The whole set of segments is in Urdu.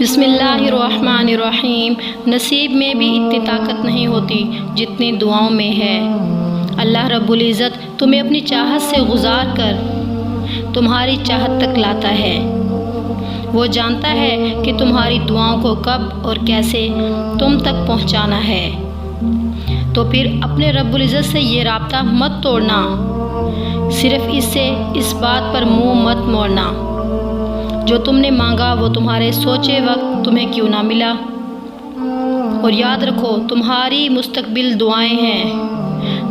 بسم اللہ الرحمن الرحیم۔ نصیب میں بھی اتنی طاقت نہیں ہوتی جتنی دعاؤں میں ہے۔ اللہ رب العزت تمہیں اپنی چاہت سے گزار کر تمہاری چاہت تک لاتا ہے۔ وہ جانتا ہے کہ تمہاری دعاؤں کو کب اور کیسے تم تک پہنچانا ہے، تو پھر اپنے رب العزت سے یہ رابطہ مت توڑنا، صرف اس بات پر منہ مت موڑنا جو تم نے مانگا وہ تمہارے سوچے وقت تمہیں کیوں نہ ملا۔ اور یاد رکھو تمہاری مستقبل دعائیں ہیں،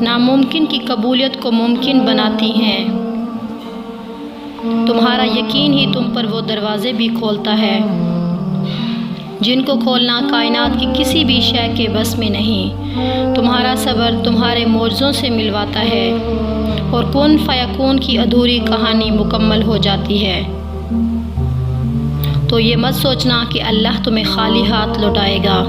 ناممکن کی قبولیت کو ممکن بناتی ہیں۔ تمہارا یقین ہی تم پر وہ دروازے بھی کھولتا ہے جن کو کھولنا کائنات کی کسی بھی شے کے بس میں نہیں۔ تمہارا صبر تمہارے معجزوں سے ملواتا ہے اور کن فیکون کی ادھوری کہانی مکمل ہو جاتی ہے۔ تو یہ مت سوچنا کہ اللہ تمہیں خالی ہاتھ لوٹائے گا۔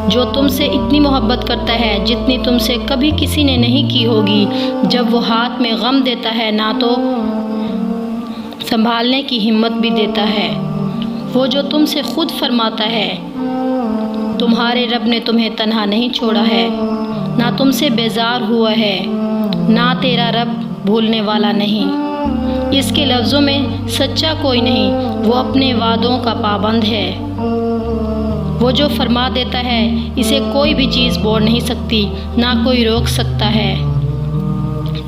جو تم سے اتنی محبت کرتا ہے جتنی تم سے کبھی کسی نے نہیں کی ہوگی، جب وہ ہاتھ میں غم دیتا ہے نہ تو سنبھالنے کی ہمت بھی دیتا ہے، وہ جو تم سے خود فرماتا ہے تمہارے رب نے تمہیں تنہا نہیں چھوڑا ہے، نہ تم سے بیزار ہوا ہے، نہ تیرا رب بھولنے والا نہیں۔ اس کے لفظوں میں سچا کوئی نہیں، وہ اپنے وعدوں کا پابند ہے۔ وہ جو فرما دیتا ہے اسے کوئی بھی چیز موڑ نہیں سکتی، نہ کوئی روک سکتا ہے۔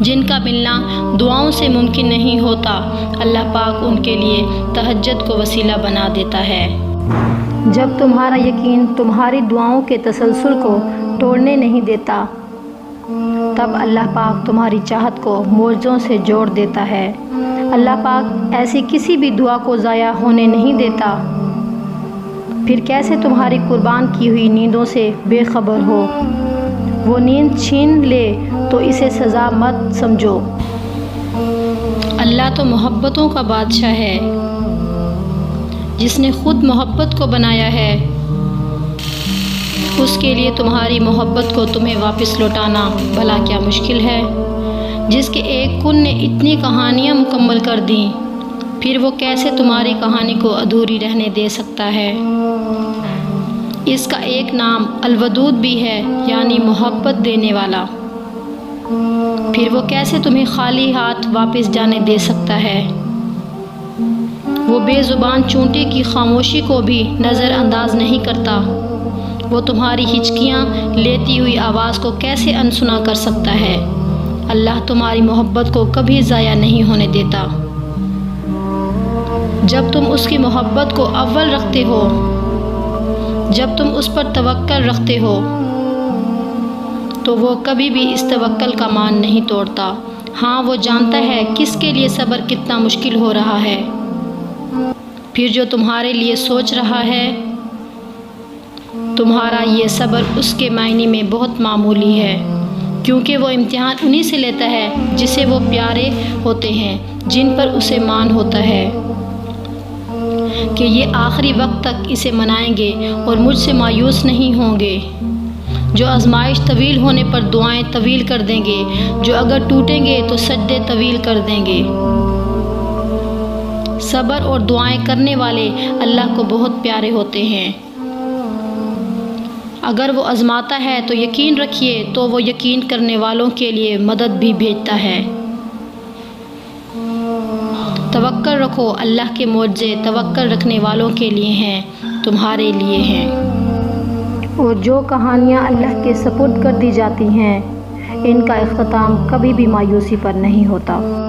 جن کا ملنا دعاؤں سے ممکن نہیں ہوتا، اللہ پاک ان کے لیے تہجد کو وسیلہ بنا دیتا ہے۔ جب تمہارا یقین تمہاری دعاؤں کے تسلسل کو توڑنے نہیں دیتا، تب اللہ پاک تمہاری چاہت کو معجزوں سے جوڑ دیتا ہے۔ اللہ پاک ایسی کسی بھی دعا کو ضائع ہونے نہیں دیتا۔ پھر کیسے تمہاری قربان کی ہوئی نیندوں سے بے خبر ہو؟ وہ نیند چھین لے تو اسے سزا مت سمجھو۔ اللہ تو محبتوں کا بادشاہ ہے، جس نے خود محبت کو بنایا ہے، اس کے لیے تمہاری محبت کو تمہیں واپس لوٹانا بھلا کیا مشکل ہے۔ جس کے ایک کن نے اتنی کہانیاں مکمل کر دیں، پھر وہ کیسے تمہاری کہانی کو ادھوری رہنے دے سکتا ہے۔ اس کا ایک نام الودود بھی ہے، یعنی محبت دینے والا۔ پھر وہ کیسے تمہیں خالی ہاتھ واپس جانے دے سکتا ہے۔ وہ بے زبان چونٹی کی خاموشی کو بھی نظر انداز نہیں کرتا۔ وہ تمہاری ہچکیاں لیتی ہوئی آواز کو کیسے انسنا کر سکتا ہے۔ اللہ تمہاری محبت کو کبھی ضائع نہیں ہونے دیتا۔ جب تم اس کی محبت کو اول رکھتے ہو، جب تم اس پر توکل رکھتے ہو، تو وہ کبھی بھی اس توکل کا مان نہیں توڑتا۔ ہاں وہ جانتا ہے کس کے لیے صبر کتنا مشکل ہو رہا ہے، پھر جو تمہارے لیے سوچ رہا ہے تمہارا یہ صبر اس کے معنی میں بہت معمولی ہے، کیونکہ وہ امتحان انہی سے لیتا ہے جسے وہ پیارے ہوتے ہیں، جن پر اسے مان ہوتا ہے کہ یہ آخری وقت تک اسے منائیں گے اور مجھ سے مایوس نہیں ہوں گے۔ جو آزمائش طویل ہونے پر دعائیں طویل کر دیں گے، جو اگر ٹوٹیں گے تو سجدے طویل کر دیں گے۔ صبر اور دعائیں کرنے والے اللہ کو بہت پیارے ہوتے ہیں۔ اگر وہ آزماتا ہے تو یقین رکھیے تو وہ یقین کرنے والوں کے لیے مدد بھی بھیجتا ہے۔ توکل رکھو، اللہ کے معجزے توکل رکھنے والوں کے لیے ہیں، تمہارے لیے ہیں۔ اور جو کہانیاں اللہ کے سپرد کر دی جاتی ہیں، ان کا اختتام کبھی بھی مایوسی پر نہیں ہوتا۔